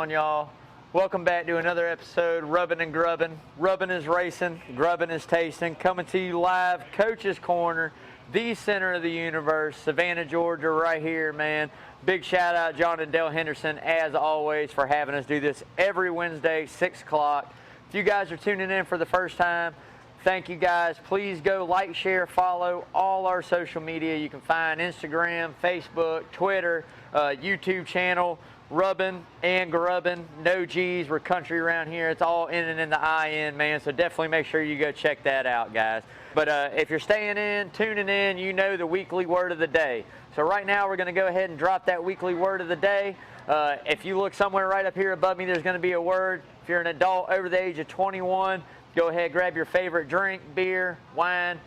on, y'all? Welcome back to another episode, Rubbin and Grubbin. Rubbin is racing, Grubbin is tasting. Coming to you live, Coach's Corner, the center of the universe, Savannah, Georgia, right here, man. Big shout out, John and Dale Henderson, as always, for having us do this every Wednesday, 6 o'clock. If you guys are tuning in for the first time, thank you guys. Please go like, share, follow all our social media. You can find Instagram, Facebook, Twitter, YouTube channel, Rubbin and Grubbin. No G's. We're country around here. It's all in and in the IN, man. So definitely make sure you go check that out, guys. But if you're staying in, tuning in, you know the weekly word of the day. So right now we're going to go ahead and drop that weekly word of the day. If you look somewhere right up here above me, there's going to be a word. If you're an adult over the age of 21, go ahead, grab your favorite drink, beer, wine,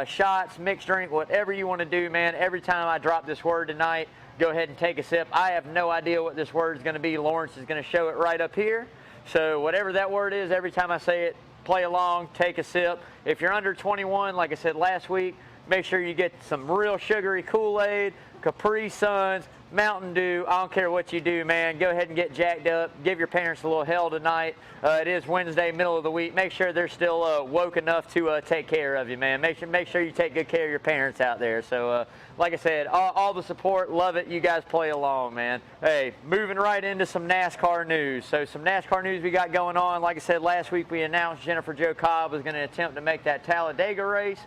shots, mixed drink, whatever you want to do, man. Every time I drop this word tonight, go ahead and take a sip. I have no idea what this word is going to be. Lawrence is going to show it right up here. So whatever that word is, every time I say it, play along, take a sip. If you're under 21, like I said last week, make sure you get some real sugary Kool-Aid, Capri Suns, Mountain Dew. I don't care what you do, man. Go ahead and get jacked up. Give your parents a little hell tonight. It is Wednesday, middle of the week. Make sure they're still woke enough to take care of you, man. Make sure you take good care of your parents out there. So, like I said, all the support. Love it. You guys play along, man. Hey, moving right into some NASCAR news. So, some NASCAR news we got going on. Like I said, last week we announced Jennifer Jo Cobb was going to attempt to make that Talladega race.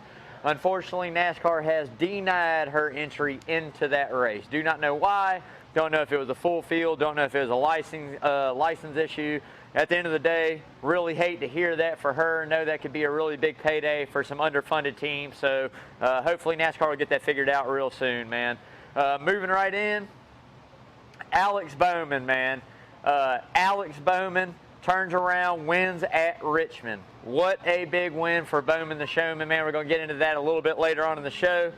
Unfortunately, NASCAR has denied her entry into that race. Do not know why. Don't know if it was a full field. Don't know if it was a license issue. At the end of the day, really hate to hear that for her. Know that could be a really big payday for some underfunded teams. So hopefully NASCAR will get that figured out real soon, man. Moving right in, Alex Bowman, man. Alex Bowman turns around, wins at Richmond. What a big win for Bowman the Showman, man. We're going to get into that a little bit later on in the show.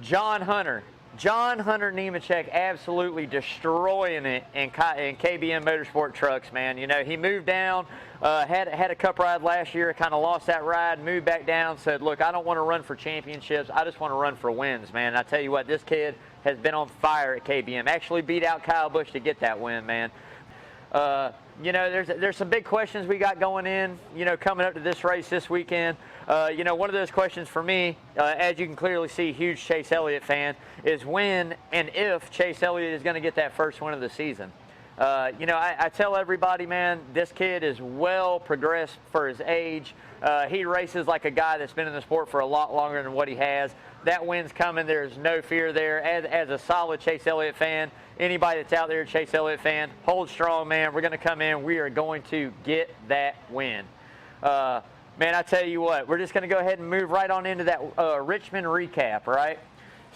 John Hunter Nemechek absolutely destroying it in KBM Motorsport trucks, man. You know, he moved down, had a cup ride last year, kind of lost that ride, moved back down, said, look, I don't want to run for championships. I just want to run for wins, man. And I tell you what, this kid has been on fire at KBM. Actually beat out Kyle Busch to get that win, man. You know, there's some big questions we got going in, you know, coming up to this race this weekend. You know, one of those questions for me, as you can clearly see, huge Chase Elliott fan, is when and if Chase Elliott is going to get that first win of the season. You know, I tell everybody, man, this kid is well progressed for his age. He races like a guy that's been in the sport for a lot longer than what he has. That win's coming. There's no fear there. As a solid Chase Elliott fan, anybody that's out there, Chase Elliott fan, hold strong, man. We're going to come in. We are going to get that win. Man, I tell you what, we're just going to go ahead and move right on into that Richmond recap, right?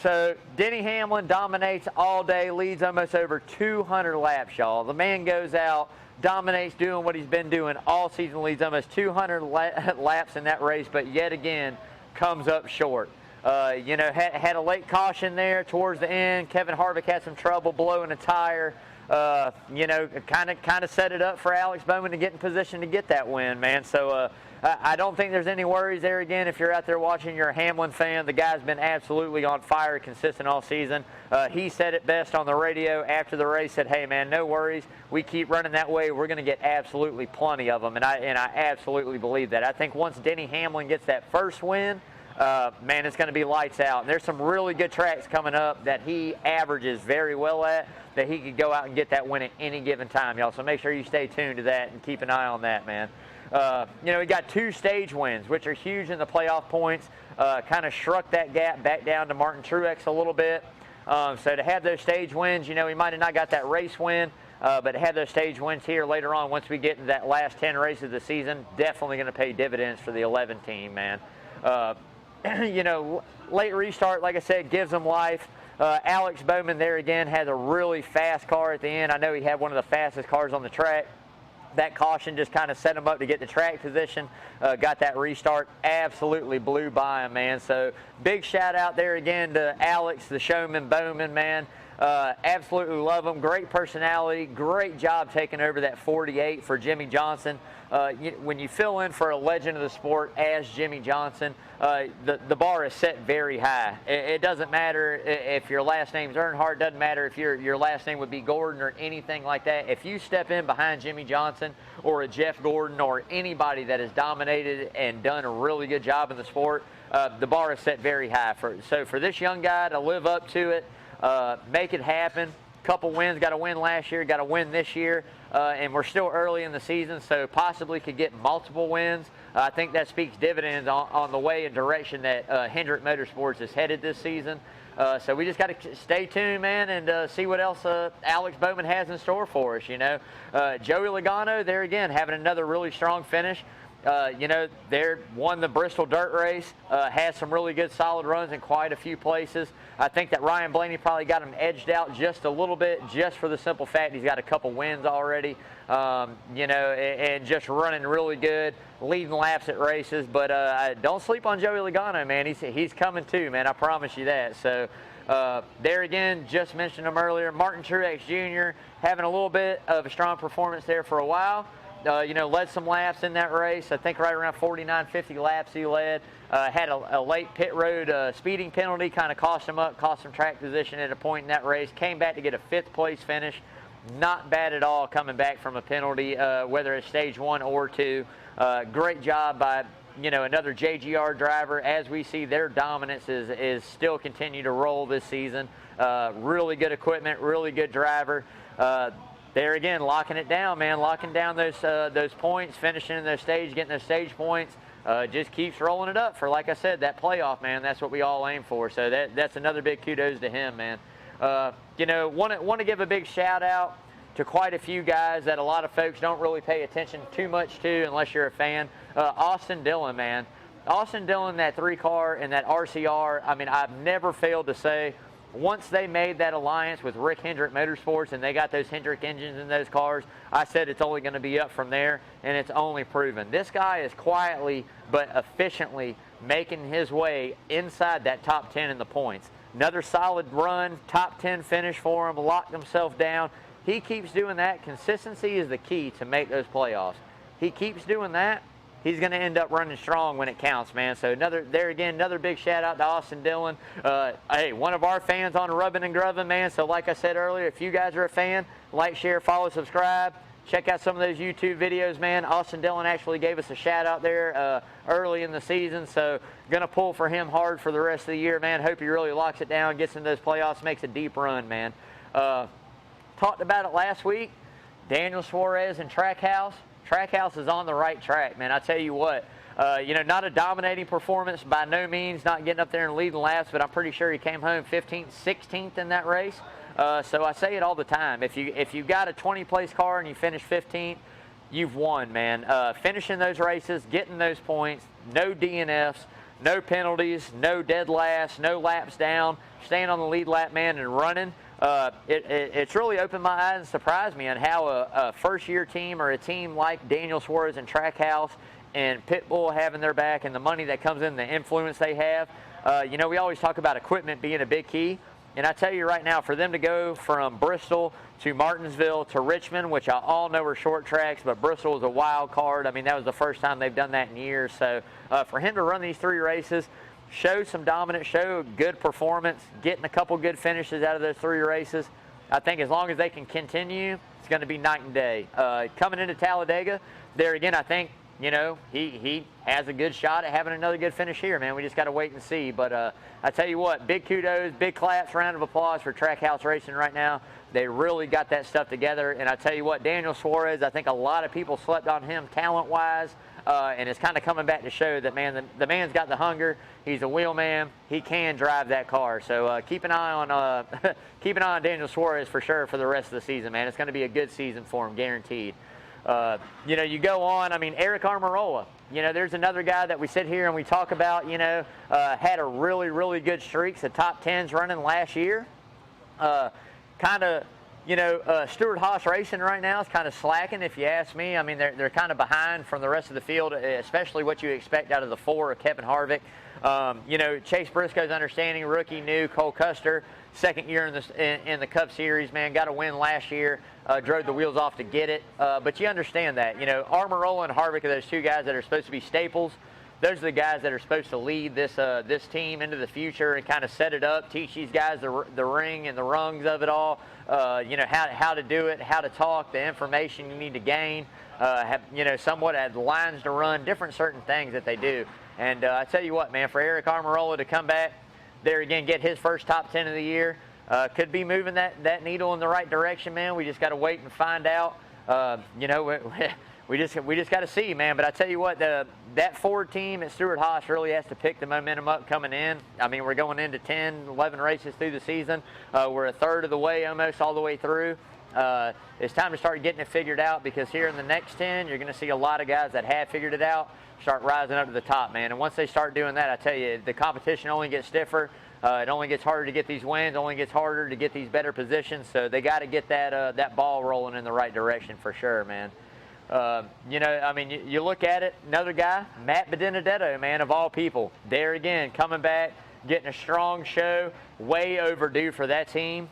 So Denny Hamlin dominates all day, leads almost over 200 laps, y'all. The man goes out, dominates doing what he's been doing all season, leads almost 200 laps in that race, but yet again comes up short. You know, had a late caution there towards the end. Kevin Harvick had some trouble blowing a tire. You know, kind of set it up for Alex Bowman to get in position to get that win, man. So I don't think there's any worries there. Again, if you're out there watching, you're a Hamlin fan. The guy's been absolutely on fire, consistent all season. He said it best on the radio after the race, said, hey, man, no worries. We keep running that way. We're going to get absolutely plenty of them, and I absolutely believe that. I think once Denny Hamlin gets that first win, man, it's going to be lights out. And there's some really good tracks coming up that he averages very well at, that he could go out and get that win at any given time, y'all. So make sure you stay tuned to that and keep an eye on that, man. You know, he got 2 stage wins, which are huge in the playoff points. Kind of shrunk that gap back down to Martin Truex a little bit. So to have those stage wins, you know, he might have not got that race win, but to have those stage wins here later on, once we get into that last 10 races of the season, definitely going to pay dividends for the 11 team, man. You know, late restart, like I said, gives them life. Alex Bowman there again has a really fast car at the end. I know he had one of the fastest cars on the track. That caution just kind of set him up to get the track position. Got that restart. Absolutely blew by him, man. So big shout out there again to Alex, the Showman Bowman, man. Absolutely love him. Great personality. Great job taking over that 48 for Jimmy Johnson. When you fill in for a legend of the sport as Jimmy Johnson, the bar is set very high. It doesn't matter if your last name's Earnhardt. Doesn't matter if your last name would be Gordon or anything like that. If you step in behind Jimmy Johnson or a Jeff Gordon or anybody that has dominated and done a really good job in the sport, the bar is set very high. So for this young guy to live up to it, make it happen. Couple wins, got a win last year, got a win this year, and we're still early in the season, so possibly could get multiple wins. I think that speaks dividends on the way and direction that Hendrick Motorsports is headed this season. So we just got to stay tuned, man, and see what else Alex Bowman has in store for us. Joey Logano, there again, having another really strong finish. They won the Bristol dirt race, had some really good solid runs in quite a few places. I think that Ryan Blaney probably got him edged out just a little bit, just for the simple fact he's got a couple wins already, and just running really good, leading laps at races. But don't sleep on Joey Logano, man. He's coming too, man. I promise you that. So there again, just mentioned him earlier, Martin Truex Jr. having a little bit of a strong performance there for a while. Led some laps in that race. I think right around 49, 50 laps he led. Had a late pit road speeding penalty, kind of cost him track position at a point in that race. Came back to get a 5th place finish. Not bad at all coming back from a penalty, whether it's stage 1 or 2. Great job by another JGR driver. As we see, their dominance is still continue to roll this season. Really good equipment, really good driver. There again, locking it down, man. Locking down those points, finishing in those getting those stage points. Just keeps rolling it up for, like I said, that playoff, man. That's what we all aim for. So that's another big kudos to him, man. Want to give a big shout out to quite a few guys that a lot of folks don't really pay attention too much to unless you're a fan. Austin Dillon, man. Austin Dillon, that 3-car and that RCR, I mean, I've never failed to say, once they made that alliance with Rick Hendrick Motorsports and they got those Hendrick engines in those cars, I said it's only going to be up from there, and it's only proven. This guy is quietly but efficiently making his way inside that top 10 in the points. Another solid run, top 10 finish for him, locked himself down. He keeps doing that. Consistency is the key to make those playoffs. He keeps doing that. He's going to end up running strong when it counts, man. So another big shout out to Austin Dillon. Hey, one of our fans on Rubbin and Grubbin, man. So like I said earlier, if you guys are a fan, like, share, follow, subscribe. Check out some of those YouTube videos, man. Austin Dillon actually gave us a shout out there early in the season. So going to pull for him hard for the rest of the year, man. Hope he really locks it down, gets into those playoffs, makes a deep run, man. Talked about it last week. Daniel Suarez and Trackhouse. Trackhouse is on the right track, man. I tell you what, not a dominating performance by no means, not getting up there and leading laps, but I'm pretty sure he came home 15th, 16th in that race. So I say it all the time. If you got a 20-place car and you finish 15th, you've won, man. Finishing those races, getting those points, no DNFs, no penalties, no dead last, no laps down, staying on the lead lap, man, and running. It's really opened my eyes and surprised me on how a first-year team or a team like Daniel Suarez and Trackhouse and Pitbull having their back and the money that comes in, the influence they have. We always talk about equipment being a big key. And I tell you right now, for them to go from Bristol to Martinsville to Richmond, which I all know are short tracks, but Bristol was a wild card. I mean, that was the first time they've done that in years. So for him to run these 3 races, show some dominance, show good performance, getting a couple good finishes out of those 3 races. I think as long as they can continue, it's going to be night and day. Coming into Talladega, there again, I think, he has a good shot at having another good finish here, man. We just got to wait and see. But I tell you what, big kudos, big claps, round of applause for Trackhouse Racing right now. They really got that stuff together. And I tell you what, Daniel Suarez, I think a lot of people slept on him talent-wise. And it's kind of coming back to show that, man, the man's got the hunger. He's a wheel man. He can drive that car. So keep an eye on Daniel Suarez for sure for the rest of the season, man. It's going to be a good season for him, guaranteed. You go on. I mean, Eric Almirola. There's another guy that we sit here and we talk about. Had a really, really good streak. The top 10s running last year. Stuart Haas Racing right now is kind of slacking, if you ask me. I mean, they're kind of behind from the rest of the field, especially what you expect out of the 4 of Kevin Harvick. Chase Briscoe's understanding, rookie, new, Cole Custer, second year in the Cup Series, man. Got a win last year. Drove the wheels off to get it. But you understand that. You know, Almirola and Harvick are those two guys that are supposed to be staples. Those are the guys that are supposed to lead this team into the future and kind of set it up, teach these guys the ring and the rungs of it all, you know, how to do it, how to talk, the information you need to gain, you know, somewhat have lines to run, different certain things that they do. And I tell you what, man, for Aric Almirola to come back there again, get his first top 10 of the year, could be moving that needle in the right direction, man. We just got to wait and find out. You know, we just got to see, man. But I tell you what, that Ford team at Stewart-Haas really has to pick the momentum up coming in. I mean, we're going into 10, 11 races through the season. We're a third of the way, almost all the way through. It's time to start getting it figured out, because here in the next 10, you're going to see a lot of guys that have figured it out start rising up to the top, man. And once they start doing that, I tell you, the competition only gets stiffer. It only gets harder to get these wins, only gets harder to get these better positions. So they got to get that ball rolling in the right direction for sure, man. You know, I mean, you look at it, another guy, Matt Benedetto, man, of all people. There again, coming back, getting a strong show, way overdue for that team.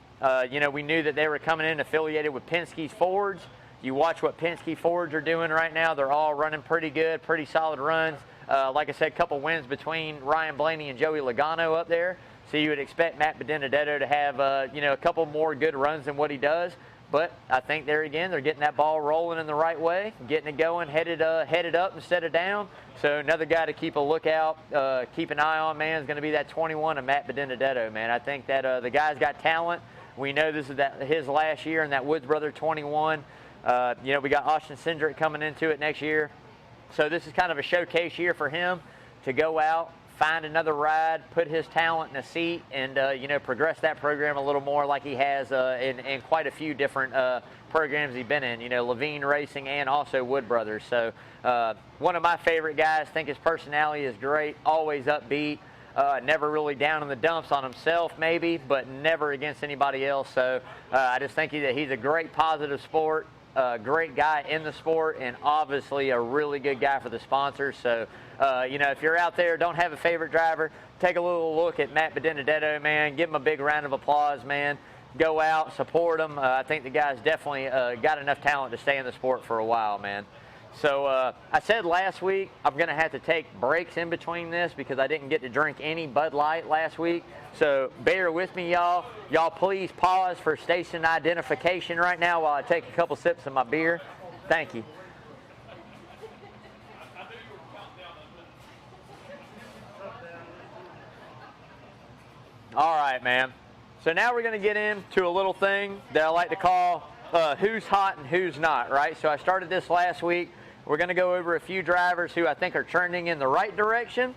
You know, we knew that they were coming in affiliated with Penske's Fords. You watch what Penske Fords are doing right now. They're all running pretty good, pretty solid runs. Like I said, a couple wins between Ryan Blaney and Joey Logano up there. So you would expect Matt Benedetto to have, you know, a couple more good runs than what he does. But I think there again, they're getting that ball rolling in the right way, getting it going, headed up instead of down. So another guy to keep a lookout, keep an eye on, man, is going to be that 21 of Matt Benedetto, man. I think that the guy's got talent. We know this is his last year in that Woods Brother 21. You know, we got Austin Cindric coming into it next year. So this is kind of a showcase year for him to go out, find another ride, put his talent in a seat, and, you know, progress that program a little more like he has in quite a few different programs he's been in, you know, Levine Racing and also Wood Brothers. So one of my favorite guys. Think his personality is great, always upbeat, never really down in the dumps on himself maybe, but never against anybody else. So I just think that he's a great positive sport. Great guy in the sport, and obviously a really good guy for the sponsors. So, you know, if you're out there, don't have a favorite driver, take a little look at Matt Benedetto, man. Give him a big round of applause, man. Go out, support him. I think the guy's definitely got enough talent to stay in the sport for a while, man. So I said last week I'm going to have to take breaks in between this because I didn't get to drink any Bud Light last week. So bear with me, y'all. Y'all please pause for station identification right now while I take a couple sips of my beer. Thank you. All right, man. So now we're going to get into a little thing that I like to call who's hot and who's not, right? So I started this last week. We're going to go over a few drivers who I think are trending in the right direction.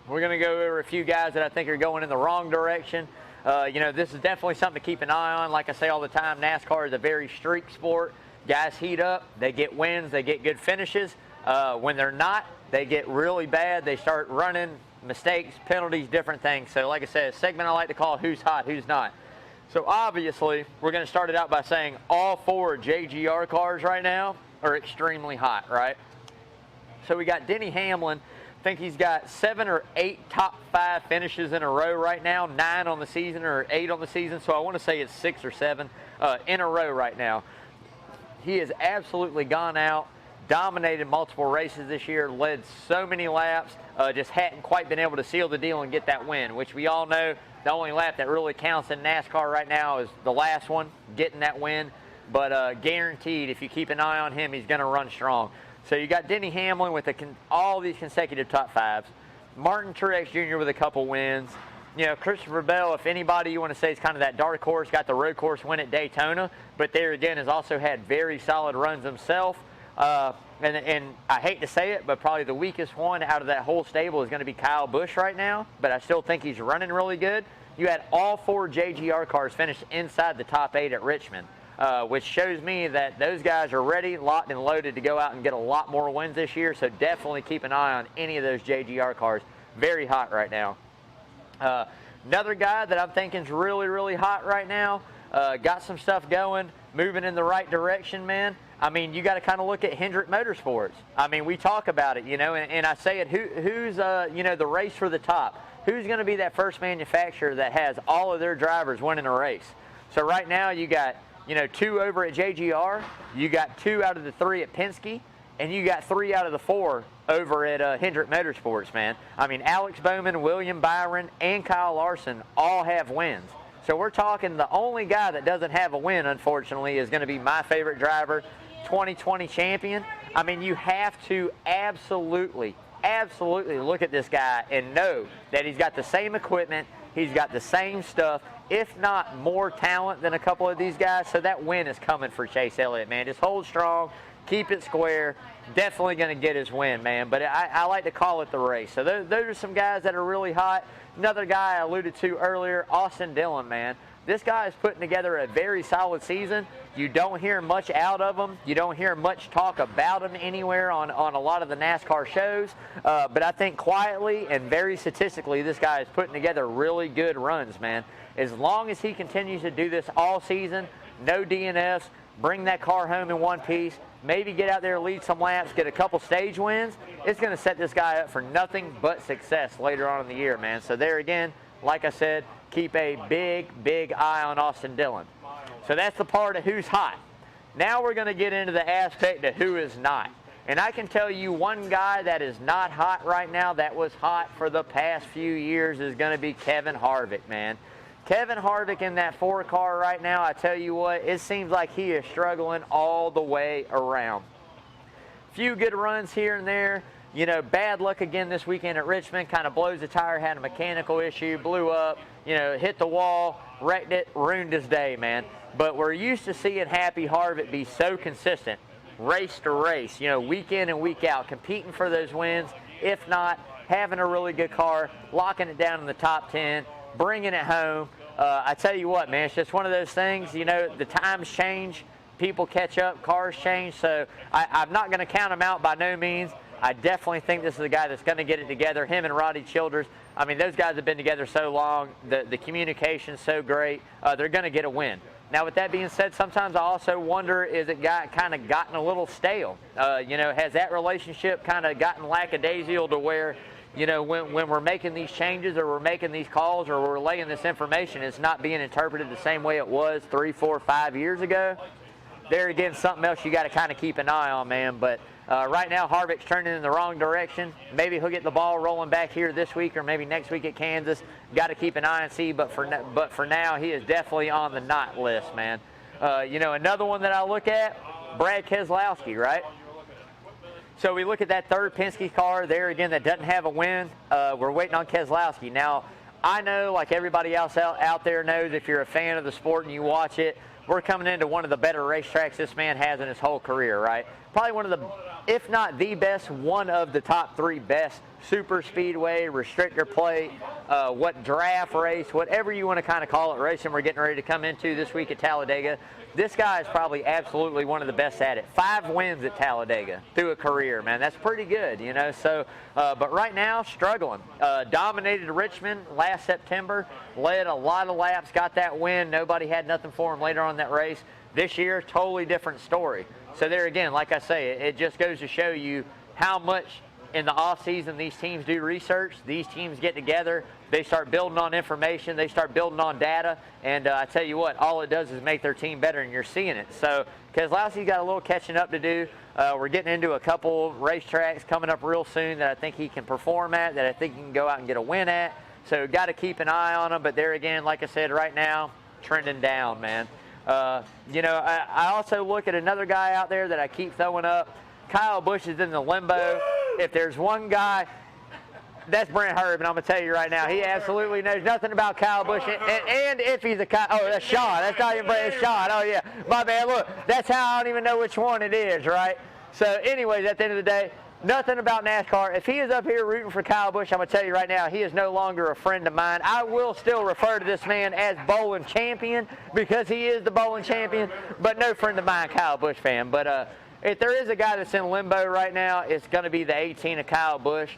We're going to go over a few guys that I think are going in the wrong direction. You know, this is definitely something to keep an eye on. Like I say all the time, NASCAR is a very streak sport. Guys heat up, they get wins, they get good finishes. When they're not, they get really bad. They start running, mistakes, penalties, different things. So like I said, a segment I like to call who's hot, who's not. So obviously, we're going to start it out by saying all four JGR cars right now are extremely hot, right? So we got Denny Hamlin. I think he's got 7 or 8 top 5 finishes in a row right now, 9 on the season or 8 on the season. So I want to say it's 6 or 7 in a row right now. He has absolutely gone out, dominated multiple races this year, led so many laps, just hadn't quite been able to seal the deal and get that win, which we all know the only lap that really counts in NASCAR right now is the last one, getting that win. But guaranteed, if you keep an eye on him, he's going to run strong. So you got Denny Hamlin with all these consecutive top 5s. Martin Truex Jr. with a couple wins. You know, Christopher Bell, if anybody you want to say is kind of that dark horse, got the road course win at Daytona. But there again has also had very solid runs himself. And I hate to say it, but probably the weakest one out of that whole stable is going to be Kyle Busch right now. But I still think he's running really good. You had all 4 JGR cars finish inside the top 8 at Richmond. Which shows me that those guys are ready, locked and loaded to go out and get a lot more wins this year. So definitely keep an eye on any of those JGR cars. Very hot right now. Another guy that I'm thinking is really, really hot right now, got some stuff going, moving in the right direction, man. I mean, you got to kind of look at Hendrick Motorsports. I mean, we talk about it, you know, and I say it, who's, you know, the race for the top? Who's going to be that first manufacturer that has all of their drivers winning a race? So right now you got, you know, 2 over at JGR, you got 2 out of the 3 at Penske, and you got 3 out of the 4 over at Hendrick Motorsports, man. I mean, Alex Bowman, William Byron, and Kyle Larson all have wins. So we're talking the only guy that doesn't have a win, unfortunately, is going to be my favorite driver, 2020 champion. I mean, you have to absolutely look at this guy and know that he's got the same equipment, he's got the same stuff, if not more talent than a couple of these guys. So that win is coming for Chase Elliott, man. Just hold strong, keep it square. Definitely going to get his win, man. But I like to call it the race. So those are some guys that are really hot. Another guy I alluded to earlier, Austin Dillon, man. This guy is putting together a very solid season. You don't hear much out of him. You don't hear much talk about him anywhere on a lot of the NASCAR shows. But I think quietly and very statistically, this guy is putting together really good runs, man. As long as he continues to do this all season, no DNFs, bring that car home in one piece, maybe get out there, lead some laps, get a couple stage wins, it's going to set this guy up for nothing but success later on in the year, man. So there again, like I said, keep a big eye on Austin Dillon. So that's the part of who's hot. Now we're going to get into the aspect of who is not. And I can tell you one guy that is not hot right now that was hot for the past few years is going to be Kevin Harvick, man. Kevin Harvick in that 4 car right now, I tell you what, it seems like he is struggling all the way around. Few good runs here and there. You know, bad luck again this weekend at Richmond, kind of blows the tire, had a mechanical issue, blew up, you know, hit the wall, wrecked it, ruined his day, man. But we're used to seeing Happy Harvick be so consistent, race to race, you know, week in and week out, competing for those wins, if not, having a really good car, locking it down in the top 10, bringing it home. I tell you what, man, it's just one of those things, you know, the times change, people catch up, cars change, so I'm not going to count him out by no means. I definitely think this is a guy that's going to get it together. Him and Roddy Childers, I mean, those guys have been together so long, the communication's so great, they're going to get a win. Now, with that being said, sometimes I also wonder, is it kind of gotten a little stale? You know, has that relationship kind of gotten lackadaisical to where, you know, when we're making these changes or we're making these calls or we're relaying this information, it's not being interpreted the same way it was 3, 4, 5 years ago? There again, something else you got to kind of keep an eye on, man. But right now, Harvick's turning in the wrong direction. Maybe he'll get the ball rolling back here this week or maybe next week at Kansas. Got to keep an eye and see. But for now, he is definitely on the not list, man. You know, another one that I look at, Brad Keselowski, right? So we look at that 3rd Penske car there again that doesn't have a win. We're waiting on Keselowski. Now, I know, like everybody else out there knows, if you're a fan of the sport and you watch it, we're coming into one of the better racetracks this man has in his whole career, right? Probably one of the, if not the best, one of the top 3 best super speedway, restrictor plate, what draft race, whatever you want to kind of call it, racing we're getting ready to come into this week at Talladega. This guy is probably absolutely one of the best at it. 5 wins at Talladega through a career, man. That's pretty good, you know. So, but right now, struggling. Dominated Richmond last September, led a lot of laps, got that win. Nobody had nothing for him later on that race. This year, totally different story. So there again, like I say, it just goes to show you how much in the offseason these teams do research. These teams get together, they start building on information, they start building on data, and I tell you what, all it does is make their team better, and you're seeing it. So Keselowski's got a little catching up to do. We're getting into a couple racetracks coming up real soon that I think he can perform at, that I think he can go out and get a win at. So got to keep an eye on him, but there again, like I said, right now, trending down, man. You know, I also look at another guy out there that I keep throwing up. Kyle Busch is in the limbo. If there's one guy, that's Brent Herb, and I'm going to tell you right now, he absolutely knows nothing about Kyle Busch. And if he's a Kyle, oh, that's Sean. That's not even Brent, it's Sean. Oh, yeah. My bad. Look, that's how I don't even know which one it is, right? So, anyways, at the end of the day, nothing about NASCAR. If he is up here rooting for Kyle Busch, I'm going to tell you right now, he is no longer a friend of mine. I will still refer to this man as bowling champion because he is the bowling champion, but no friend of mine, Kyle Busch fan. But if there is a guy that's in limbo right now, it's going to be the 18 of Kyle Busch.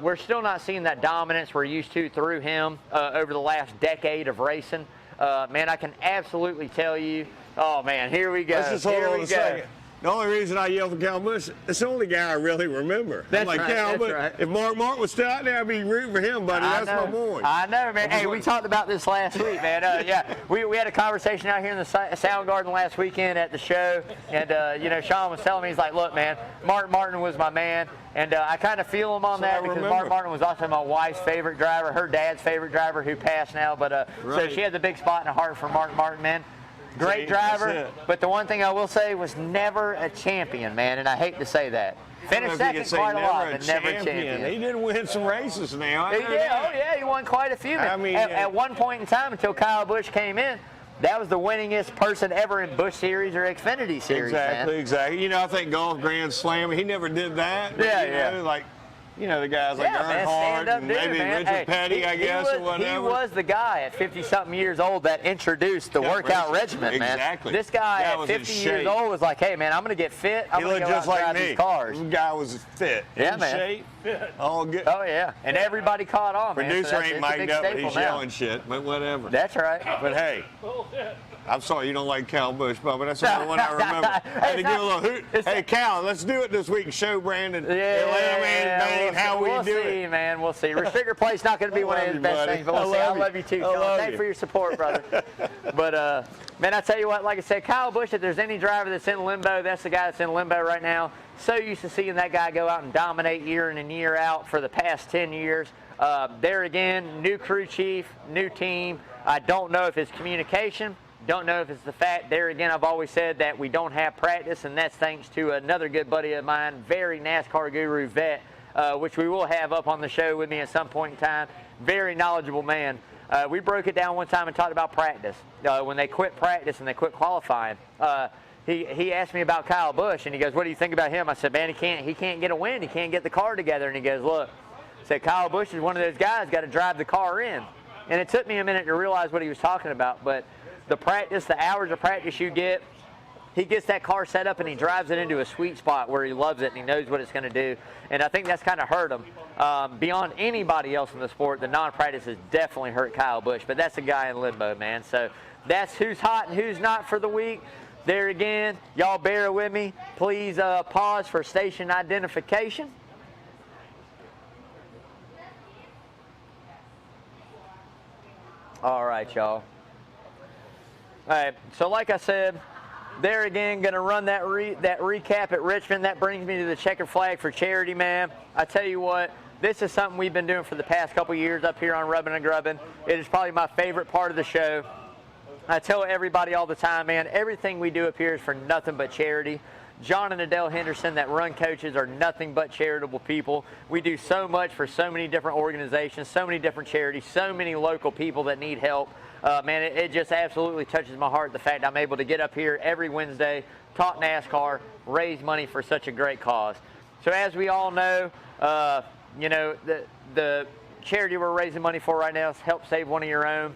We're still not seeing that dominance we're used to through him over the last decade of racing. Man, I can absolutely tell you. Oh, man, here we go. Let's just hold on a second. The only reason I yell for Kyle Busch, it's the only guy I really remember. That's I'm like, right, Kyle Busch. right. If Mark was still out there, I'd be rooting for him, buddy. That's my boy. I know, man. Hey, we talked about this last week, man. Yeah, we had a conversation out here in the Sound Garden last weekend at the show, and you know, Sean was telling me, he's like, look, man, Mark Martin was my man, and I kind of feel him on that because Mark Martin was also my wife's favorite driver, her dad's favorite driver who passed now, but so she had the big spot in the heart for Mark Martin, man. Great driver, but the one thing I will say was never a champion, man, and I hate to say that. Finished second quite a lot, but never a champion. He did win some races now. He did, oh yeah, he won quite a few. I mean, at one point in time, until Kyle Busch came in, that was the winningest person ever in Busch Series or Xfinity Series, Exactly. You know, I think Golf Grand Slam, he never did that. But, you know, like, you know, the guys like Earnhardt and maybe Richard Petty, I guess, or whatever. He was the guy at 50-something years old that introduced the workout regimen, man. Exactly. This guy at 50 years old was like, hey, man, I'm going to get fit. I'm going to go out and drive these cars. This guy was fit. In shape. All good. Oh, yeah. And everybody caught on, man. Producer ain't mic'd up, but he's yelling shit, but whatever. That's right. But, hey. I'm sorry you don't like Kyle Busch, but that's the only one I remember. I had to give a little hoot. Hey, Cal, let's do it this week and show Brandon, Bain, how we do it. We'll see, man. We'll see. Restrictor Play's not going to be one of his best things, but we'll see. I love you too, Sean. Thanks for your support, brother. But, man, I tell you what, like I said, Kyle Busch, if there's any driver that's in limbo, that's the guy that's in limbo right now. So used to seeing that guy go out and dominate year in and year out for the past 10 years. There again, new crew chief, new team. I don't know if it's communication. Don't know if it's the fact, there again, I've always said that we don't have practice, and that's thanks to another good buddy of mine, very NASCAR guru vet, which we will have up on the show with me at some point in time. Very knowledgeable man. We broke it down one time and talked about practice. When they quit practice and they quit qualifying, he asked me about Kyle Busch, and he goes, what do you think about him? I said, man, he can't get a win. He can't get the car together. And he goes, look, I said, Kyle Busch is one of those guys got to drive the car in. And it took me a minute to realize what he was talking about, but the practice, the hours of practice you get, he gets that car set up and he drives it into a sweet spot where he loves it and he knows what it's going to do. And I think that's kind of hurt him. Beyond anybody else in the sport, the non-practice has definitely hurt Kyle Busch. But that's a guy in limbo, man. So that's who's hot and who's not for the week. There again, y'all bear with me. Please pause for station identification. All right, y'all. All right, so like I said, there again, going to run that recap at Richmond. That brings me to the checkered flag for charity, man. I tell you what, this is something we've been doing for the past couple years up here on Rubbin' and Grubbin'. It is probably my favorite part of the show. I tell everybody all the time, man, everything we do up here is for nothing but charity. John and Adele Henderson that run coaches are nothing but charitable people. We do so much for so many different organizations, so many different charities, so many local people that need help. Man, it just absolutely touches my heart, the fact I'm able to get up here every Wednesday, talk NASCAR, raise money for such a great cause. So as we all know, you know, the charity we're raising money for right now is Help Save One of Your Own.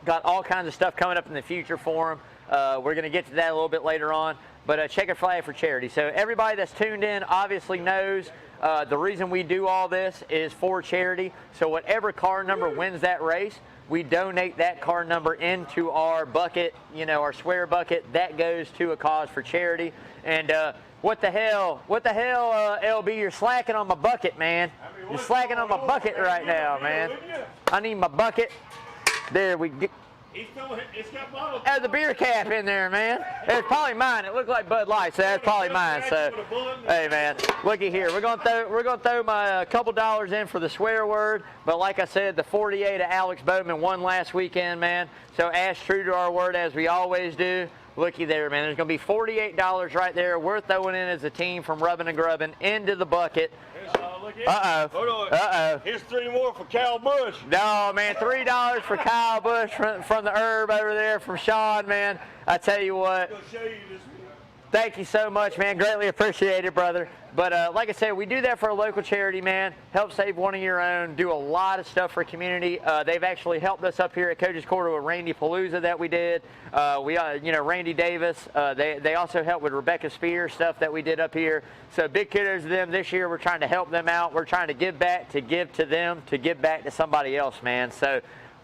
Got all kinds of stuff coming up in the future for them. We're going to get to that a little bit later on. But checkered flag for charity. So everybody that's tuned in obviously knows the reason we do all this is for charity. So whatever car number wins that race, we donate that car number into our bucket, you know, our swear bucket. That goes to a cause for charity. And what the hell, LB, you're slacking on my bucket, man. You're slacking on my bucket right now, man. I need my bucket. There we go. It's got bottles. There's a beer cap in there, man. It's probably mine. It looked like Bud Light, so that's probably mine. So, hey, man, looky here. We're gonna throw my couple dollars in for the swear word. But like I said, the 48 of Alex Bowman won last weekend, man. So as true to our word as we always do. Looky there, man. There's gonna be $48 right there. We're throwing in as a team from Rubbin' and Grubbin' into the bucket. Uh-oh. Hold on. Uh-oh. Here's 3 more for Kyle Busch. No, man, $3 for Kyle Busch from the herb over there from Sean, man. I tell you what. I'll show you this. Thank you so much, man. Greatly appreciate it, brother. But like I said, we do that for a local charity, man. Help Save One of Your Own. Do a lot of stuff for community. They've actually helped us up here at Coach's Quarter with Randy Palooza that we did. You know, Randy Davis. They also helped with Rebecca Spears stuff that we did up here. So big kudos to them this year. We're trying to help them out. We're trying to give back, to give to them, to give back to somebody else, man. So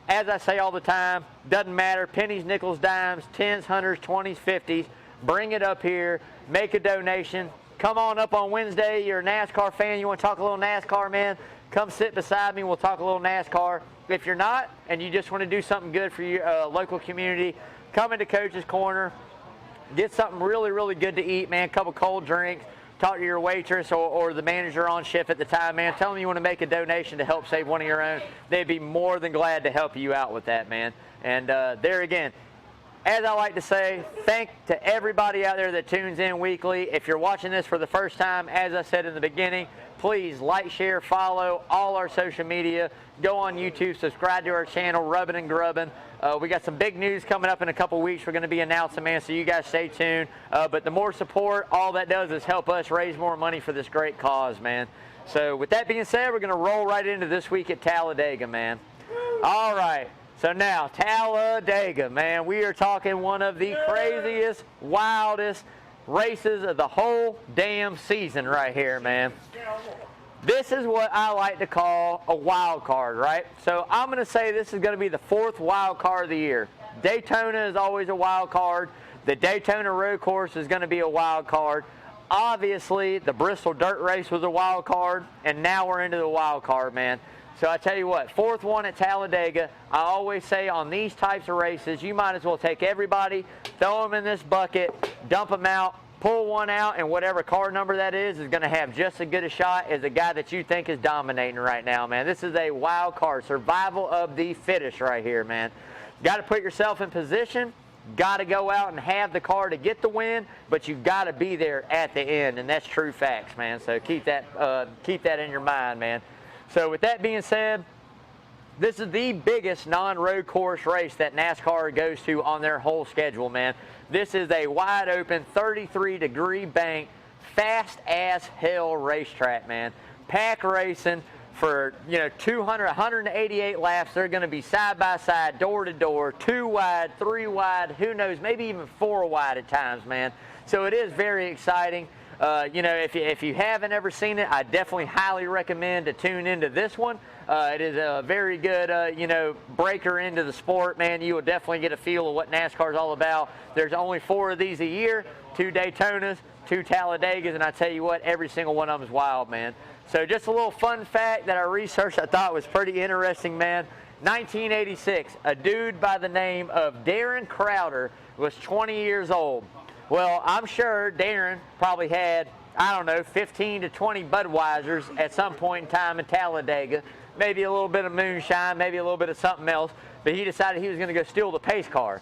as I say all the time, doesn't matter. Pennies, nickels, dimes, 10s, 100s, 20s, 50s. Bring it up here. make a donation. Come on up on Wednesday. You're a NASCAR fan. You want to talk a little NASCAR, man? Come sit beside me. We'll talk a little NASCAR. If you're not, and you just want to do something good for your local community, come into Coach's Corner. Get something really, really good to eat, man. A couple cold drinks. Talk to your waitress or the manager on shift at the time, man. Tell them you want to make a donation to help save one of your own. They'd be more than glad to help you out with that, man. And there again, as I like to say, thank to everybody out there that tunes in weekly. If you're watching this for the first time, as I said in the beginning, please like, share, follow all our social media. Go on YouTube, subscribe to our channel, Rubbin and Grubbin. We got some big news coming up in a couple weeks. We're going to be announcing, man, so you guys stay tuned. But the more support, all that does is help us raise more money for this great cause, man. So with that being said, we're going to roll right into this week at Talladega, man. All right. So now, Talladega, man, we are talking one of the craziest, wildest races of the whole damn season right here, man. This is what I like to call a wild card, right? So I'm going to say this is going to be the 4th wild card of the year. Daytona is always a wild card. The Daytona Road Course is going to be a wild card. Obviously, the Bristol Dirt Race was a wild card, and now we're into the wild card, man. So I tell you what, 4th one at Talladega. I always say on these types of races, you might as well take everybody, throw them in this bucket, dump them out, pull one out, and whatever car number that is going to have just as good a shot as the guy that you think is dominating right now, man. This is a wild card, survival of the fittest right here, man. Got to put yourself in position. Got to go out and have the car to get the win, but you got to be there at the end, and that's true facts, man. So keep that in your mind, man. So with that being said, this is the biggest non-road course race that NASCAR goes to on their whole schedule, man. This is a wide open 33-degree bank, fast as hell racetrack, man. Pack racing for 188 laps. They're going to be side by side, door to door, 2 wide, 3 wide, who knows, maybe even 4 wide at times, man. So it is very exciting. If you haven't ever seen it, I definitely highly recommend to tune into this one. It is a very good, breaker into the sport, man. You will definitely get a feel of what NASCAR is all about. There's only 4 of these a year, 2 Daytonas, 2 Talladegas, and I tell you what, every single one of them is wild, man. So just a little fun fact that I researched I thought was pretty interesting, man. 1986, a dude by the name of Darren Crowder was 20 years old. Well, I'm sure Darren probably had, 15 to 20 Budweisers at some point in time in Talladega. Maybe a little bit of moonshine, maybe a little bit of something else. But he decided he was going to go steal the pace car.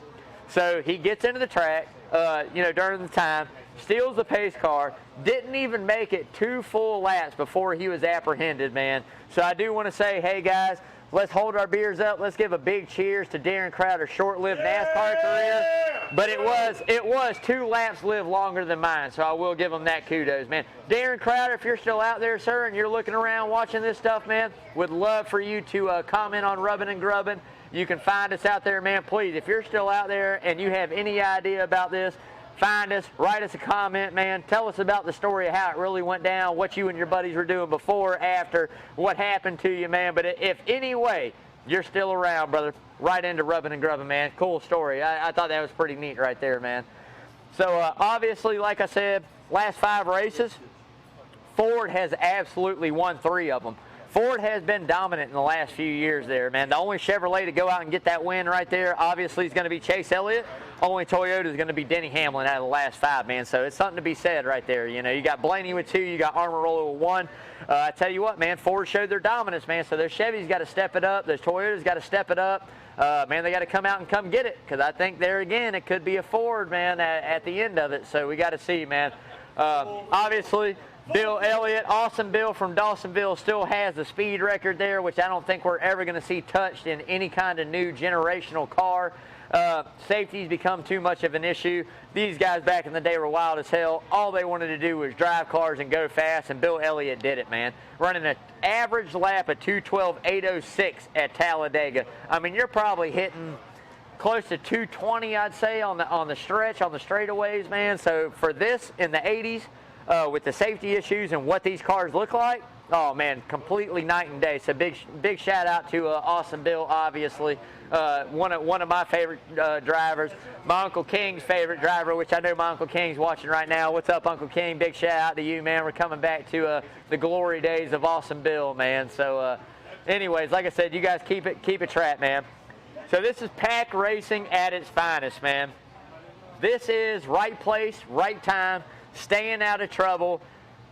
So he gets into the track, during the time, steals the pace car, didn't even make it 2 full laps before he was apprehended, man. So I do want to say, hey, guys, let's hold our beers up. Let's give a big cheers to Darren Crowder's short-lived NASCAR career. But it was 2 laps lived longer than mine, so I will give him that kudos, man. Darren Crowder, if you're still out there, sir, and you're looking around watching this stuff, man, would love for you to comment on Rubbin and Grubbin. You can find us out there, man. Please, if you're still out there and you have any idea about this, find us, write us a comment, man. Tell us about the story of how it really went down, what you and your buddies were doing before, after, what happened to you, man. But if any way you're still around, brother, right into Rubbin and Grubbin, man. Cool story. I thought that was pretty neat right there, man. So obviously, like I said, last 5 races, Ford has absolutely won 3 of them. Ford has been dominant in the last few years there, man. The only Chevrolet to go out and get that win right there, obviously, is going to be Chase Elliott. Only Toyota is going to be Denny Hamlin out of the last 5, man. So it's something to be said right there. You got Blaney with 2, you got Armorola with 1. I tell you what, man, Ford showed their dominance, man. So those Chevys got to step it up. Those Toyotas got to step it up. Man, they got to come out and come get it, because I think there again it could be a Ford, man, at the end of it. So we got to see, man. Obviously, Bill Elliott, awesome Bill from Dawsonville, still has the speed record there, which I don't think we're ever going to see touched in any kind of new generational car. Safety's become too much of an issue. These guys back in the day were wild as hell. All they wanted to do was drive cars and go fast, and Bill Elliott did it, man. Running an average lap of 2:12.806 at Talladega. I mean, you're probably hitting close to 220, I'd say, on the stretch, on the straightaways, man. So for this in the 80s, with the safety issues and what these cars look like, oh man, completely night and day. So big shout out to Awesome Bill, obviously. One of my favorite drivers, my Uncle King's favorite driver, which I know my Uncle King's watching right now. What's up, Uncle King? Big shout out to you, man. We're coming back to the glory days of Awesome Bill, man. So anyways, like I said, you guys keep it track, man. So this is pack racing at its finest, man. This is right place, right time, staying out of trouble.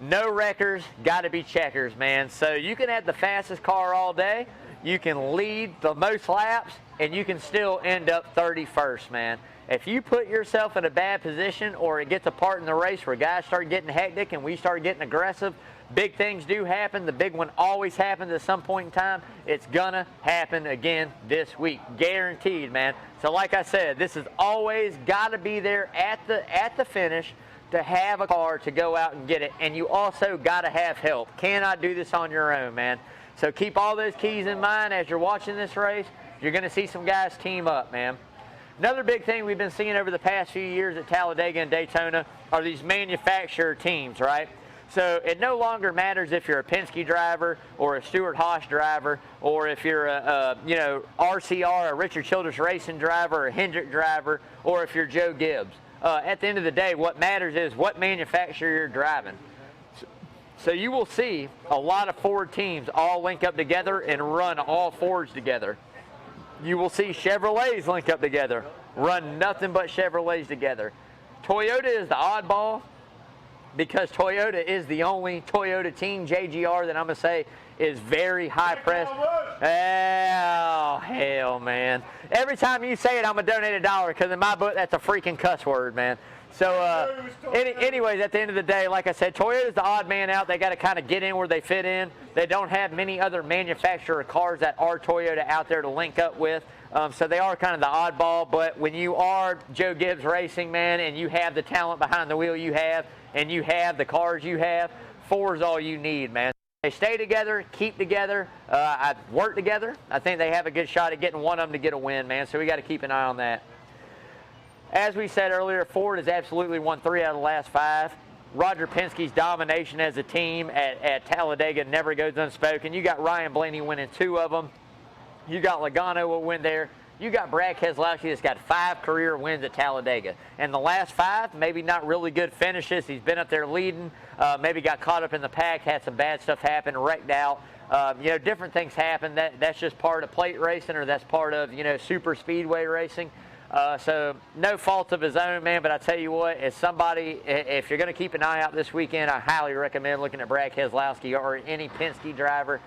No wreckers, got to be checkers, man. So you can have the fastest car all day, you can lead the most laps, and you can still end up 31st, man. If you put yourself in a bad position or it gets a part in the race where guys start getting hectic and we start getting aggressive, big things do happen. The big one always happens at some point in time. It's gonna happen again this week, guaranteed, man. So like I said, this has always got to be there at the finish to have a car to go out and get it, and you also got to have help. Cannot do this on your own, man. So keep all those keys in mind as you're watching this race. You're going to see some guys team up, man. Another big thing we've been seeing over the past few years at Talladega and Daytona are these manufacturer teams, right? So it no longer matters if you're a Penske driver or a Stewart-Haas driver, or if you're a RCR, a Richard Childress Racing driver, or a Hendrick driver, or if you're Joe Gibbs. At the end of the day, what matters is what manufacturer you're driving. So you will see a lot of Ford teams all link up together and run all Fords together. You will see Chevrolets link up together, run nothing but Chevrolets together. Toyota is the oddball because Toyota is the only Toyota team, JGR, that I'm going to say is very high pressed. Oh, hell, man. Every time you say it, I'm going to donate $1 because in my book, that's a freaking cuss word, man. So anyways, at the end of the day, like I said, Toyota's the odd man out. They got to kind of get in where they fit in. They don't have many other manufacturer cars that are Toyota out there to link up with. So they are kind of the oddball. But when you are Joe Gibbs Racing, man, and you have the talent behind the wheel you have, and you have the cars you have, Ford's all you need, man. They stay together, keep together, work together. I think they have a good shot at getting one of them to get a win, man. So we got to keep an eye on that. As we said earlier, Ford has absolutely won 3 out of the last 5. Roger Penske's domination as a team at Talladega never goes unspoken. You got Ryan Blaney winning 2 of them. You got Logano will win there. You got Brad Keselowski that's got 5 career wins at Talladega. And the last 5, maybe not really good finishes. He's been up there leading, maybe got caught up in the pack, had some bad stuff happen, wrecked out. Different things happen. That's just part of plate racing, or that's part of, super speedway racing. So no fault of his own, man, but I tell you what, if you're going to keep an eye out this weekend, I highly recommend looking at Brad Keselowski or any Penske driver.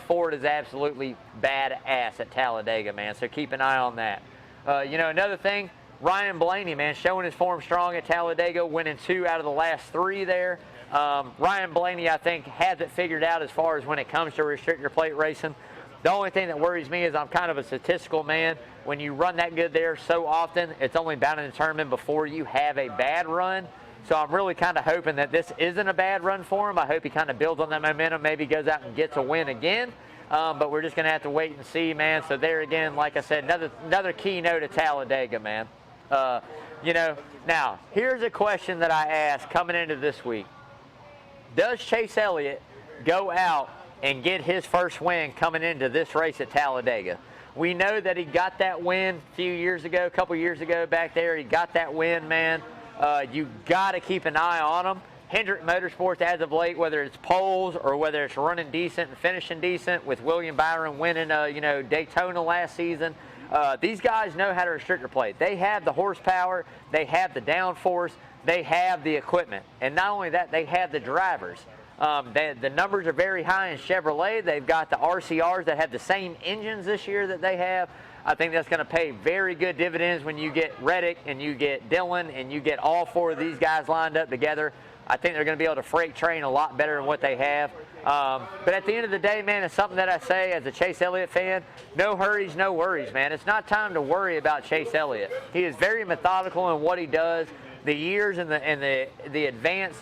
Ford is absolutely badass at Talladega, man, so keep an eye on that. Another thing, Ryan Blaney, man, showing his form strong at Talladega, winning 2 out of the last 3 there. Ryan Blaney, I think, has it figured out as far as when it comes to restrictor plate racing. The only thing that worries me is I'm kind of a statistical man. When you run that good there so often, it's only bound to determine before you have a bad run. So I'm really kind of hoping that this isn't a bad run for him. I hope he kind of builds on that momentum, maybe goes out and gets a win again. But we're just going to have to wait and see, man. So there again, like I said, another keynote at Talladega, man. Now, here's a question that I asked coming into this week. Does Chase Elliott go out and get his first win coming into this race at Talladega? We know that he got that win a couple years ago back there. He got that win, man. You got to keep an eye on him. Hendrick Motorsports, as of late, whether it's poles or whether it's running decent and finishing decent, with William Byron winning, Daytona last season, these guys know how to restrictor plate. They have the horsepower, they have the downforce, they have the equipment, and not only that, they have the drivers. The numbers are very high in Chevrolet. They've got the RCRs that have the same engines this year that they have. I think that's going to pay very good dividends when you get Reddick and you get Dillon and you get all 4 of these guys lined up together. I think they're going to be able to freight train a lot better than what they have. But at the end of the day, man, it's something that I say as a Chase Elliott fan, no hurries, no worries, man. It's not time to worry about Chase Elliott. He is very methodical in what he does. The years and the advance,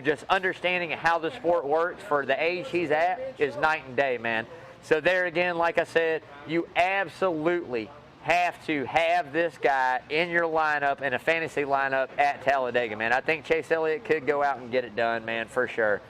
just understanding how the sport works for the age he's at is night and day, man. So there again, like I said, you absolutely have to have this guy in your lineup, in a fantasy lineup at Talladega, man. I think Chase Elliott could go out and get it done, man, for sure.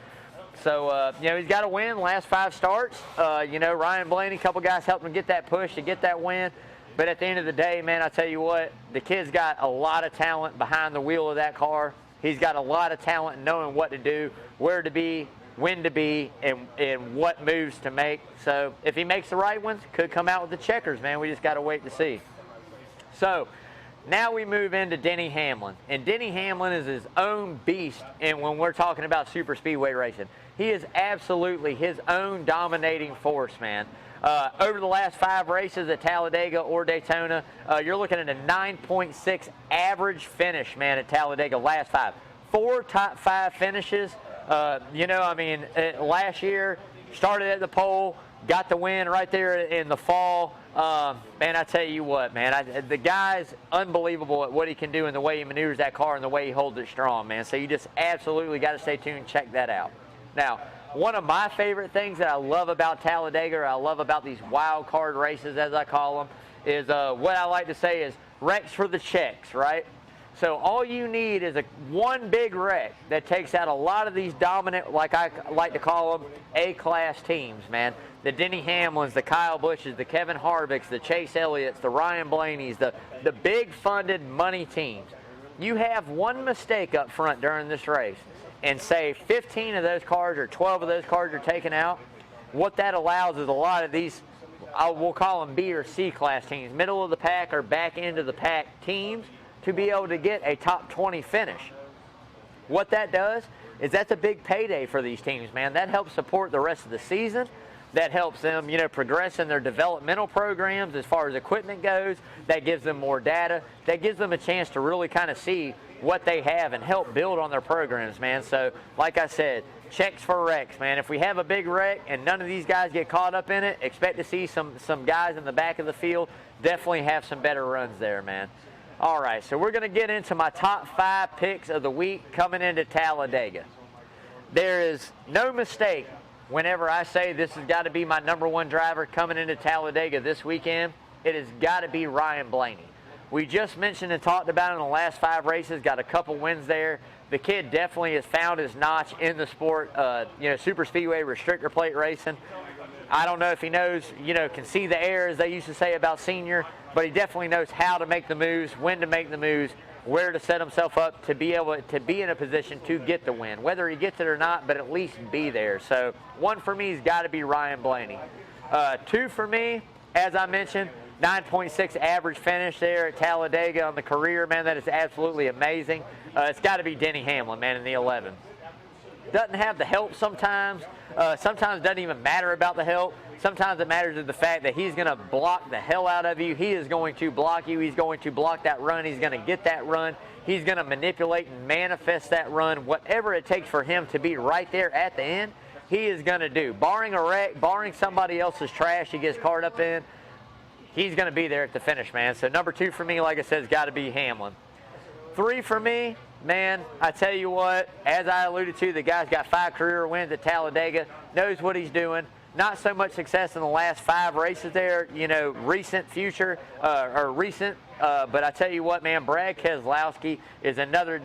So, he's got to win last 5 starts. Ryan Blaney, a couple guys helped him get that push to get that win. But at the end of the day, man, I tell you what, the kid's got a lot of talent behind the wheel of that car. He's got a lot of talent knowing what to do, where to be, when to be, and what moves to make. So if he makes the right ones, could come out with the checkers, man. We just got to wait to see. So now we move into Denny Hamlin. And Denny Hamlin is his own beast and when we're talking about super speedway racing. He is absolutely his own dominating force, man. Over the last 5 races at Talladega or Daytona, you're looking at a 9.6 average finish, man, at Talladega, last 5. 4 top 5 finishes. Last year, started at the pole, got the win right there in the fall. Man, I tell you what, man, the guy's unbelievable at what he can do and the way he maneuvers that car and the way he holds it strong, man. So you just absolutely got to stay tuned and check that out. Now, one of my favorite things that I love about Talladega, or I love about these wild card races, as I call them, is what I like to say is wrecks for the checks, right? So all you need is one big wreck that takes out a lot of these dominant, like I like to call them, A-class teams, man. The Denny Hamlins, the Kyle Bushes, the Kevin Harvicks, the Chase Elliott's, the Ryan Blaney's, the big funded money teams. You have one mistake up front during this race, and say 15 of those cars or 12 of those cars are taken out, what that allows is a lot of these, we'll call them B or C class teams, middle of the pack or back end of the pack teams, to be able to get a top 20 finish. What that does is that's a big payday for these teams, man. That helps support the rest of the season. That helps them, progress in their developmental programs as far as equipment goes. That gives them more data. That gives them a chance to really kind of see what they have and help build on their programs, man. So, like I said, checks for wrecks, man. If we have a big wreck and none of these guys get caught up in it, expect to see some guys in the back of the field definitely have some better runs there, man. All right, so we're going to get into my top 5 picks of the week coming into Talladega. There is no mistake whenever I say this has got to be my number 1 driver coming into Talladega this weekend. It has got to be Ryan Blaney. We just mentioned and talked about it in the last 5 races, got a couple wins there. The kid definitely has found his notch in the sport, super speedway, restrictor plate racing. I don't know if he knows, can see the air, as they used to say about senior, but he definitely knows how to make the moves, when to make the moves, where to set himself up to be able to be in a position to get the win. Whether he gets it or not, but at least be there. So 1 for me has got to be Ryan Blaney. 2 for me, as I mentioned, 9.6 average finish there at Talladega on the career, man. That is absolutely amazing. It's got to be Denny Hamlin, man, in the 11. Doesn't have the help sometimes. Sometimes doesn't even matter about the help. Sometimes it matters in the fact that he's going to block the hell out of you. He is going to block you. He's going to block that run. He's going to get that run. He's going to manipulate and manifest that run. Whatever it takes for him to be right there at the end, he is going to do. Barring a wreck, barring somebody else's trash he gets caught up in, he's going to be there at the finish, man. So number 2 for me, like I said, has got to be Hamlin. 3 for me, man, I tell you what, as I alluded to, the guy's got 5 career wins at Talladega, knows what he's doing. Not so much success in the last 5 races there, recent future, but I tell you what, man, Brad Keselowski is another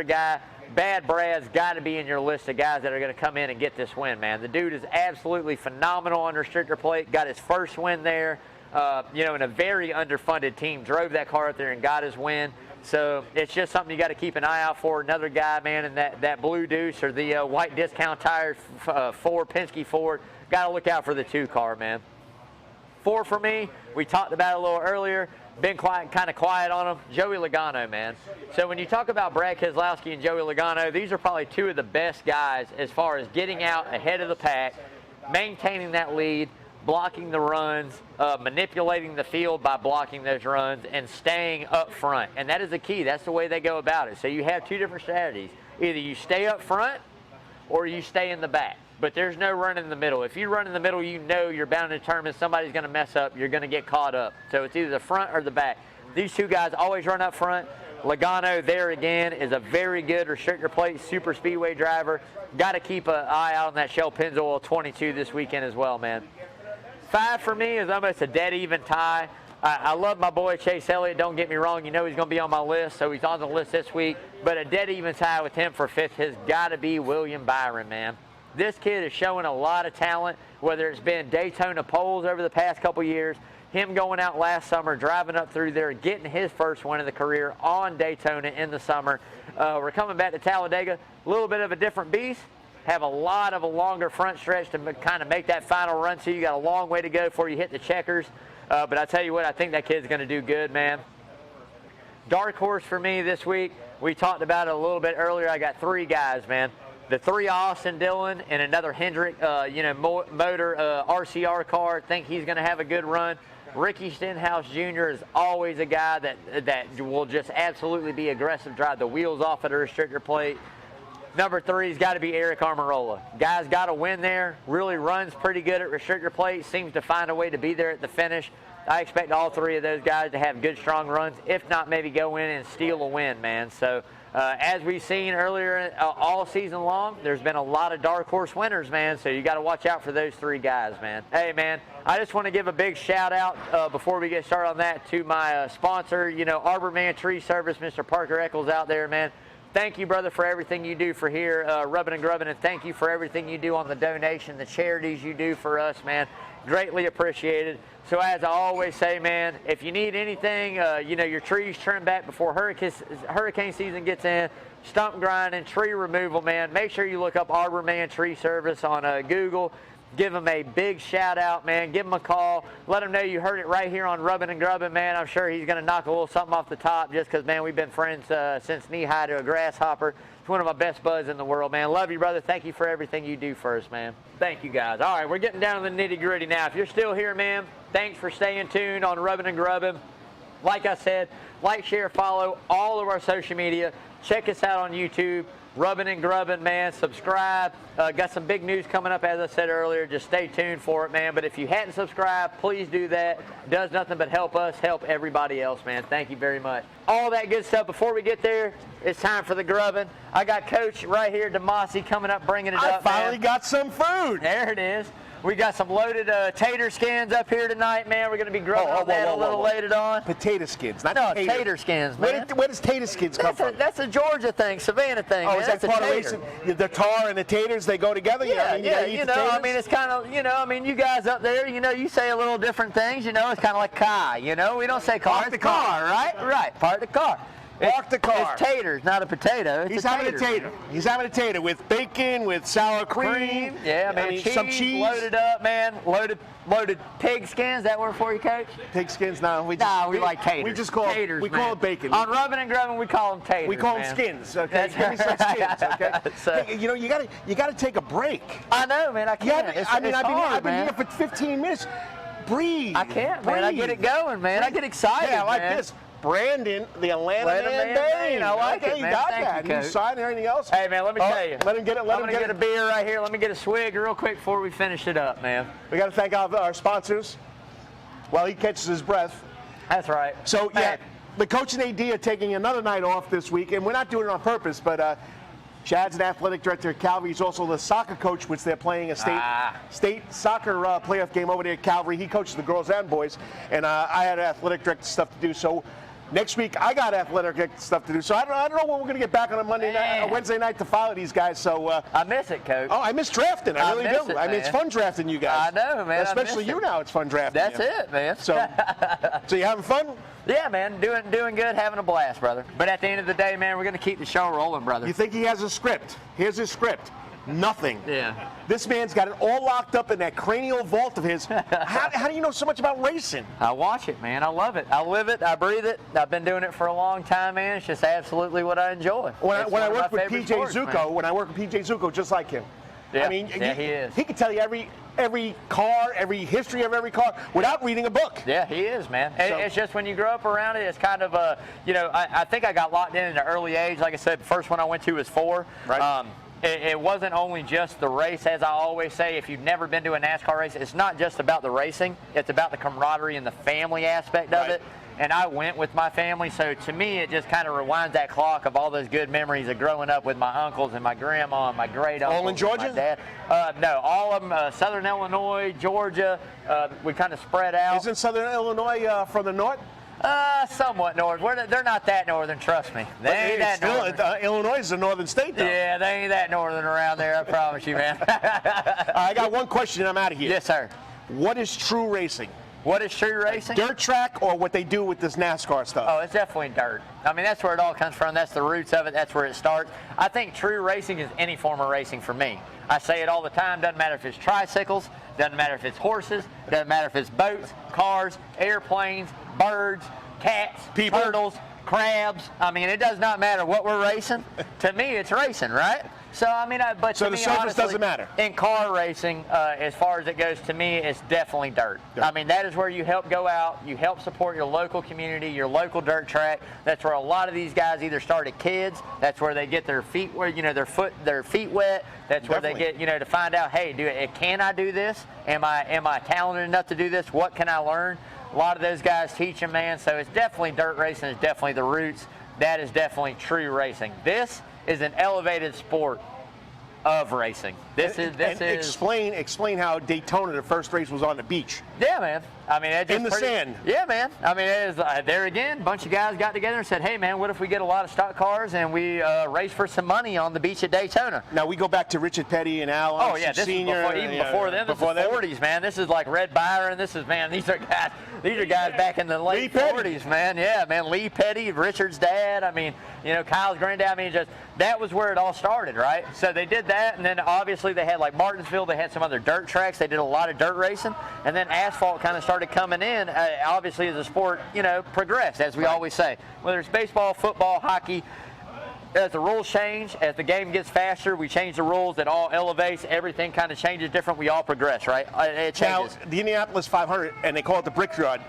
guy. Bad Brad's got to be in your list of guys that are going to come in and get this win, man. The dude is absolutely phenomenal on restrictor plate, got his first win there, in a very underfunded team, drove that car out there and got his win. So it's just something you got to keep an eye out for. Another guy, man, in that blue deuce or the white discount tire Ford, Penske Ford. Got to look out for the 2 car, man. 4 for me, we talked about it a little earlier. Been kind of quiet on him. Joey Logano, man. So when you talk about Brad Keselowski and Joey Logano, these are probably 2 of the best guys as far as getting out ahead of the pack, maintaining that lead, blocking the runs, manipulating the field by blocking those runs, and staying up front. And that is the key. That's the way they go about it. So you have 2 different strategies. Either you stay up front or you stay in the back. But there's no run in the middle. If you run in the middle, you're bound to determine somebody's going to mess up. You're going to get caught up. So it's either the front or the back. These 2 guys always run up front. Logano, there again, is a very good restrictor plate super speedway driver. Got to keep an eye out on that Shell Pennzoil 22 this weekend as well, man. 5 for me is almost a dead even tie. I love my boy Chase Elliott. Don't get me wrong. You know he's going to be on my list, so he's on the list this week. But a dead even tie with him for 5th has got to be William Byron, man. This kid is showing a lot of talent, whether it's been Daytona poles over the past couple years, him going out last summer, driving up through there, getting his first win of the career on Daytona in the summer. We're coming back to Talladega, a little bit of a different beast. Have a lot of a longer front stretch to kind of make that final run, so you got a long way to go before you hit the checkers. But I tell you what, I think that kid's going to do good, man. Dark horse for me this week, we talked about it a little bit earlier. I got 3 guys, man. The 3 Austin Dillon and another Hendrick, motor RCR car. Think he's going to have a good run. Ricky Stenhouse Jr. is always a guy that will just absolutely be aggressive, drive the wheels off of the restrictor plate. Number 3's got to be Eric Almirola. Guy's got to win there. Really runs pretty good at restrictor plate. Seems to find a way to be there at the finish. I expect all 3 of those guys to have good, strong runs. If not, maybe go in and steal a win, man. So as we've seen earlier all season long, there's been a lot of dark horse winners, man. So you got to watch out for those 3 guys, man. Hey, man, I just want to give a big shout out before we get started on that to my sponsor, Arbor Man Tree Service, Mr. Parker Eccles out there, man. Thank you, brother, for everything you do for here, Rubbin' and Grubbin', and thank you for everything you do on the donation, the charities you do for us, man. Greatly appreciated. So as I always say, man, if you need anything, your trees trimmed back before hurricane season gets in, stump grinding, tree removal, man, make sure you look up Arbor Man Tree Service on Google. Give him a big shout out, man. Give him a call. Let him know you heard it right here on Rubbin' and Grubbin', man. I'm sure he's going to knock a little something off the top just because, man, we've been friends since knee-high to a grasshopper. It's one of my best buds in the world, man. Love you, brother. Thank you for everything you do for us, man. Thank you, guys. All right, we're getting down to the nitty-gritty now. If you're still here, man, thanks for staying tuned on Rubbin' and Grubbin'. Like I said, like, share, follow all of our social media. Check us out on YouTube. Rubbin' and Grubbin', man. Subscribe. Got some big news coming up, as I said earlier. Just stay tuned for it, man. But if you hadn't subscribed, please do that. It does nothing but help us, help everybody else, man. Thank you very much. All that good stuff. Before we get there, it's time for the grubbin'. I got Coach right here, DeMasi, coming up, bringing it up, man. I finally got some food. There it is. We got some loaded tater skins up here tonight, man. We're going to be grubbing on that a little later on. Potato skins, not no, tater skins, man. Where does tater skins come from? That's a Georgia thing, Savannah thing. Oh, man. is that part of racing? The tar and the taters, they go together? Yeah, I mean, it's kind of, you guys up there, you say a little different things, it's kind of like car, we don't say car, it's car, right? Right, park the car. Park the car. It's taters, not a potato. He's having a tater. He's having a tater with bacon, with sour cream. Yeah, man. Some cheese. Loaded up, man. Loaded pig skins. That word for you, Coach? Pig skins? No, we like taters. We just call taters, we man. call it bacon. On Rubbin' and Grubbin', we call them taters. We call man. them skins. Okay, That's give me some skins. Okay. So, hey, you gotta take a break. I know, man. I can't. I've been here for 15 minutes. Breathe. I can't, man. I get it going, man. Breathe. I get excited. Yeah, I like man. this. Brandon, the Atlanta man Bain. I like it, man. You got Thank that. you, You sign anything else? Hey, man, let me tell you. Let him get it. I'm going to get a beer right here. Let me get a swig real quick before we finish it up, man. We got to thank our sponsors while he catches his breath. That's right. So, yeah, the coach and AD are taking another night off this week, and we're not doing it on purpose, but Chad's an athletic director at Calvary. He's also the soccer coach, which they're playing a state soccer playoff game over there at Calvary. He coaches the girls and boys, and I had athletic director stuff to do. So next week, I got athletic stuff to do. So I don't know when we're going to get back on a Wednesday night to follow these guys. So I miss it, Coach. Oh, I miss drafting. I really do. I mean, it's fun drafting you guys. I know, man. Especially you now. It's fun drafting. That's it, man. So you having fun? Yeah, man. Doing good, having a blast, brother. But at the end of the day, man, we're going to keep the show rolling, brother. You think he has a script? Here's his script. Nothing. Yeah. This man's got it all locked up in that cranial vault of his. How do you know so much about racing? I watch it, man. I love it. I live it. I breathe it. I've been doing it for a long time, man. It's just absolutely what I enjoy. When I worked with PJ Zuko, just like him. Yeah. I mean, he is. He can tell you every car, every history of every car without reading a book. Yeah, he is, man. So, it's just when you grow up around it, it's kind of I think I got locked in at an early age. Like I said, the first one I went to was 4. Right. It wasn't only just the race, as I always say. If you've never been to a NASCAR race, it's not just about the racing. It's about the camaraderie and the family aspect of it. and I went with my family. So to me, it just kind of rewinds that clock of all those good memories of growing up with my uncles and my grandma and my great uncles. All in Georgia? And my dad. No, all of them. Southern Illinois, Georgia. We kind of spread out. Isn't Southern Illinois from the north? Somewhat north. They're not that northern, trust me. They ain't that northern. Illinois is a northern state, though. Yeah, they ain't that northern around there, I promise you, man. I got one question and I'm out of here. Yes, sir. What is true racing? What is true racing? Dirt track or what they do with this NASCAR stuff? Oh, it's definitely dirt. I mean, that's where it all comes from. That's the roots of it. That's where it starts. I think true racing is any form of racing for me. I say it all the time. Doesn't matter if it's tricycles. Doesn't matter if it's horses. Doesn't matter if it's boats, cars, airplanes, birds, cats, people, turtles, crabs. I mean, it does not matter what we're racing. To me, it's racing, right? So, I mean, but so to the me, surface honestly, doesn't matter. In car racing, as far as it goes, to me, it's definitely dirt. I mean, that is where you help go out, you help support your local community, your local dirt track. That's where a lot of these guys either start as kids. That's where they get their feet, their feet wet. That's where they get, to find out, hey, can I do this? Am I talented enough to do this? What can I learn? A lot of those guys teach them, man. So it's definitely dirt racing. It's definitely the roots. That is definitely true racing. This is an elevated sport of racing. This is explain how Daytona, the first race, was on the beach. Yeah, man. I mean, it just in the sand. Yeah, man. I mean, it is there again. A bunch of guys got together and said, "Hey, man, what if we get a lot of stock cars and we race for some money on the beach at Daytona?" Now we go back to Richard Petty and Al. Oh yeah, this Senior, is before them. This is 40s, man. This is like Red Byron. This is These are guys back in the late 40s, man. Yeah, man. Lee Petty, Richard's dad. I mean, Kyle's granddad. I mean, that was where it all started, right? So they did that, and then obviously they had like Martinsville. They had some other dirt tracks. They did a lot of dirt racing, and then asphalt kind of started coming in. Obviously, as the sport, progressed, as we always say, whether it's baseball, football, hockey. As the rules change, as the game gets faster, we change the rules. It all elevates. Everything kind of changes different. We all progress, right? It changes. Now, the Indianapolis 500, and they call it the Brickyard.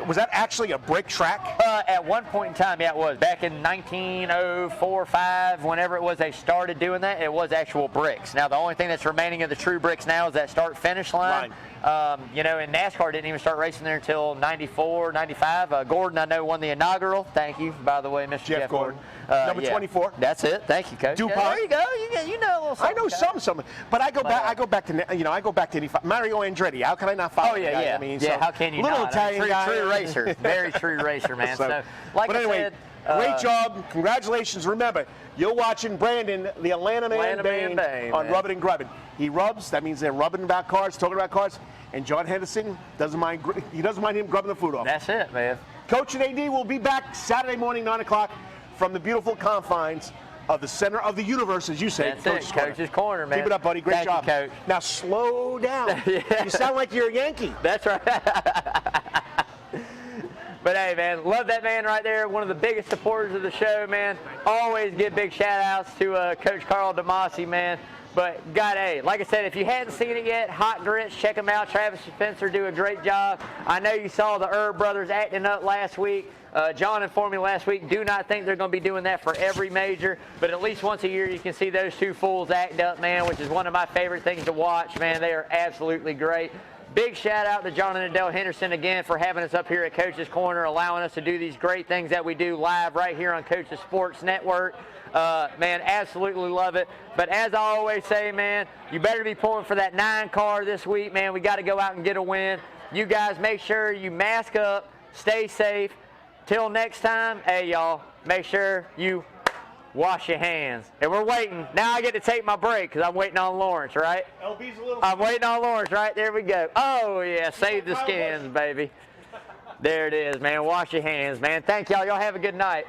Was that actually a brick track? At one point in time, yeah, it was. Back in 1904, 5, whenever it was they started doing that, it was actual bricks. Now, the only thing that's remaining of the true bricks now is that start-finish line. And NASCAR didn't even start racing there until 94, 95. Gordon, I know, won the inaugural. Thank you, by the way, Mr. Jeff Gordon. Number 24. That's it. Thank you, Coach. DuPont. Yeah, there you go. You know a little something. I know some, but I go back to 85. Mario Andretti. How can I not follow? Oh yeah, yeah. I mean, how can you little not? Italian guy. True racer. Very true racer, man. But I anyway, said, great job. Congratulations. Remember, you're watching Brandon, the Atlanta man, Bain, on Rubbin and Grubbin. He rubs. That means they're rubbing about cars, talking about cars. And John Henderson doesn't mind him grubbing the food off. That's it, man. Coach and AD will be back Saturday morning, 9 o'clock, from the beautiful confines of the center of the universe, as you say. That's Coach's Corner, man. Keep it up, buddy. Great job. You, Coach. Now slow down. You sound like you're a Yankee. That's right. But hey, man, love that man right there. One of the biggest supporters of the show, man. Always give big shout-outs to Coach Carl DeMasi, man. But, like I said, if you hadn't seen it yet, Hot Grits, check them out. Travis and Spencer do a great job. I know you saw the Herb brothers acting up last week. John informed me last week, do not think they're going to be doing that for every major, but at least once a year you can see those two fools act up, man, which is one of my favorite things to watch, man. They are absolutely great. Big shout out to John and Adele Henderson again for having us up here at Coach's Corner, allowing us to do these great things that we do live right here on Coach's Sports Network. Man, absolutely love it. But as I always say, man, you better be pulling for that 9 car this week, man. We got to go out and get a win. You guys make sure you mask up, stay safe. Till next time, hey, y'all, make sure you wash your hands. And we're waiting. Now I get to take my break because I'm waiting on Lawrence, right? LB's a little. I'm waiting on Lawrence, right? There we go. Oh, yeah, save the skins, baby. There it is, man. Wash your hands, man. Thank y'all. Y'all have a good night.